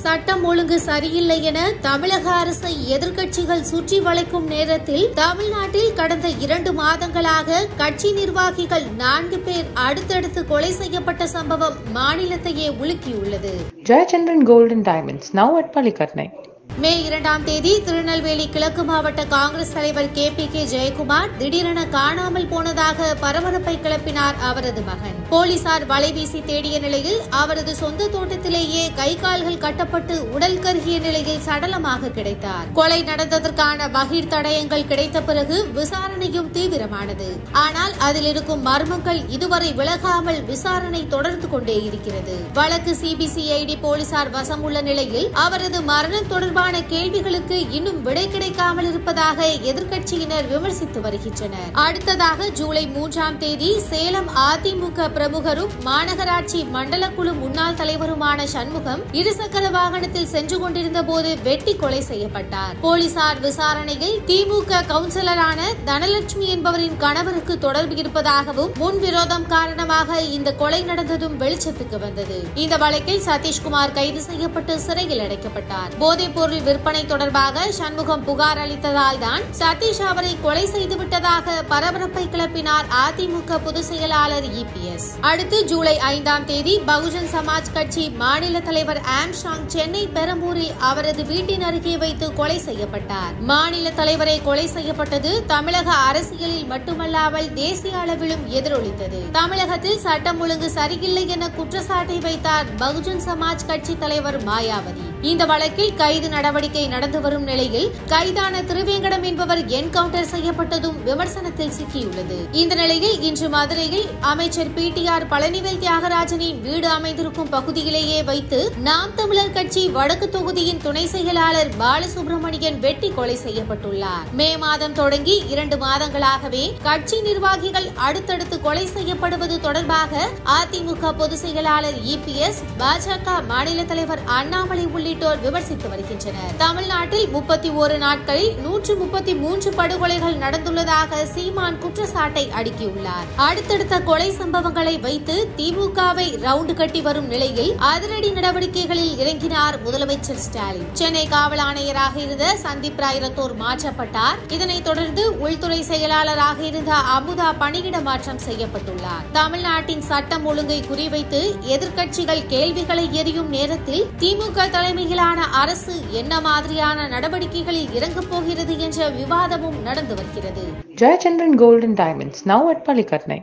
சட்டம் ஒழுங்கு சரியில்லை என தமிழக அரசை எதிர்க்கட்சிகள் சுற்றி வளைக்கும் நேரத்தில் தமிழ்நாட்டில் கடந்த 2 மாதங்களாக கட்சி நிர்வாகிகள் 4 பேர் அடுத்தடுத்து கொலை செய்யப்பட்ட சம்பவம் மாநிலத்தையே உலுக்கியுள்ளது. Jayachandran gold and diamonds now at Palikatnai. மே 2ஆம் தேதி திருநெல்வேலி கிழக்கு மாவட்ட காங்கிரஸ் தலைவர் KPK ஜெயக்குமார் திடீரென காணாமல் போனதாக பரபரப்பை கிளப்பினார் அவரது மகன். போலீசார் வலைவீசி தேடிய நிலையில் அவரது சொந்த தோட்டத்திலேயே கை கால்கள் கட்டப்பட்டு உடல் கருகிய நிலையில் சடலமாக கிடைத்தார். கொலை நடந்ததற்கான பகீர் தடயங்கள் கிடைத்த பிறகு விசாரணையும் தீவிரமானது. ஆனால் அதில் இருக்கும் மர்மங்கள் இதுவரை விலகாமல் விசாரணை தொடர்ந்து கொண்டே இருக்கிறது. வழக்கு CBCID போலீசார் வசம் உள்ள நிலையில் அவரது மரணம் தொடர்பான கேள்விகளுக்கு இன்னும் விடை கிடைக்காமல் இருப்பதாக எதிர்க்கட்சியினர் விமர்சித்து வருகின்றனர். அடுத்ததாக ஜூலை 3ஆம் தேதி சேலம் அதிமுக பிரமுகரும் மாநகராட்சி மண்டல குழு முன்னாள் தலைவருமான சண்முகம் இருசக்கர வாகனத்தில் சென்று கொண்டிருந்த போது வெட்டி கொலை செய்யப்பட்டார். போலீசார் விசாரணையில் திமுக கவுன்சிலரான தனலட்சுமி என்பவரின் கணவருக்கு தொடர்பு இருப்பதாகவும் முன்விரோதம் காரணமாக இந்த கொலை நடந்ததும் வெளிச்சத்துக்கு வந்தது. இந்த வழக்கில் சதீஷ்குமார் கைது செய்யப்பட்டு சிறையில் அடைக்கப்பட்டார். போதைப் பொருள் விற்பனை தொடர்பாக சண்முகம் புகார் அளித்ததால் தான் சதீஷ் அவரை கொலை செய்துவிட்டதாக பரபரப்பை கிளப்பினார் அதிமுக பொதுச் செயலாளர் EPS. அடுத்து ஜூலை 5ஆம் தேதி பகுஜன் சமாஜ் கட்சி மாநில தலைவர் ஆம்ஸ்ட்ராங் சென்னை பெரம்பூரில் அவரது வீட்டின் அருகே வைத்து கொலை செய்யப்பட்டார். மாநில தலைவரை கொலை செய்யப்பட்டது தமிழக அரசியலில் மட்டுமல்லாமல் தேசிய அளவிலும் எதிரொலித்தது. தமிழகத்தில் சட்டம் ஒழுங்கு சரியில்லை என குற்றச்சாட்டை வைத்தார் பகுஜன் சமாஜ் கட்சி தலைவர் மாயாவதி. இந்த வழக்கில் கைது நடவடிக்கை நடந்து வரும் நிலையில் கைதான திருவேங்கடம் என்பவர் என்கவுண்டர் செய்யப்பட்டதும் விமர்சனத்தில் சிக்கியுள்ளது. இந்த நிலையில் இன்று மதுரையில் அமைச்சர் PTR பழனிவேல் தியாகராஜனின் வீடு அமைந்திருக்கும் பகுதியிலேயே வைத்து நாம் தமிழர் கட்சி வடக்கு தொகுதியின் துணை செயலாளர் பாலசுப்ரமணியன் வெட்டி கொலை செய்யப்பட்டுள்ளார். மே மாதம் தொடங்கி 2 மாதங்களாகவே கட்சி நிர்வாகிகள் அடுத்தடுத்து கொலை செய்யப்படுவது தொடர்பாக அதிமுக பொதுச் செயலாளர் EPS, பாஜக மாநில தலைவர் அண்ணாமலை உள்ளிட்டோர் விமர்சித்து வருகின்றனர். தமிழ்நாட்டில் 31 நாட்களில் 133 படுகொலைகள் நடந்துள்ளதாக சீமான் குற்றச்சாட்டை அடுக்கியுள்ளார். அடுத்தடுத்த கொலை சம்பவங்களை வைத்து திமுகவை ரவுண்டு கட்டி வரும் நிலையில் அதிரடி நடவடிக்கைகளில் இறங்கினார் முதலமைச்சர் ஸ்டாலின். சென்னை காவல் ஆணையராக இருந்த சந்தீப் ராய் ரத்தோர் மாற்றப்பட்டார். இதனைத் தொடர்ந்து உள்துறை செயலாளராக இருந்த அமுதா பணியிட மாற்றம் செய்யப்பட்டுள்ளார். தமிழ்நாட்டின் சட்டம் ஒழுங்கை குறிவைத்து எதிர்க்கட்சிகள் கேள்விகளை எறியும் நேரத்தில் திமுக தலைமையிலான அரசு என்ன மாதிரியான நடவடிக்கைகளில் இறங்கப் போகிறது என்ற விவாதமும் நடந்து வருகிறது. Jayachandran Gold and Diamonds now at Palikatnai.